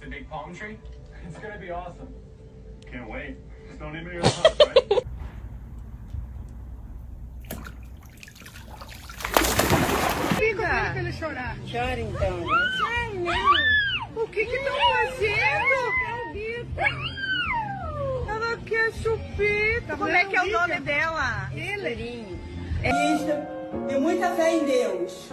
the big palm tree? It's gonna be awesome. Can't wait. Just don't leave me in the house, right? Fica pra ele chorar. Chora então. O que estão fazendo? Ela quer chupeta. Como é que é o nome dela? Ele. Tem muita fé em Deus.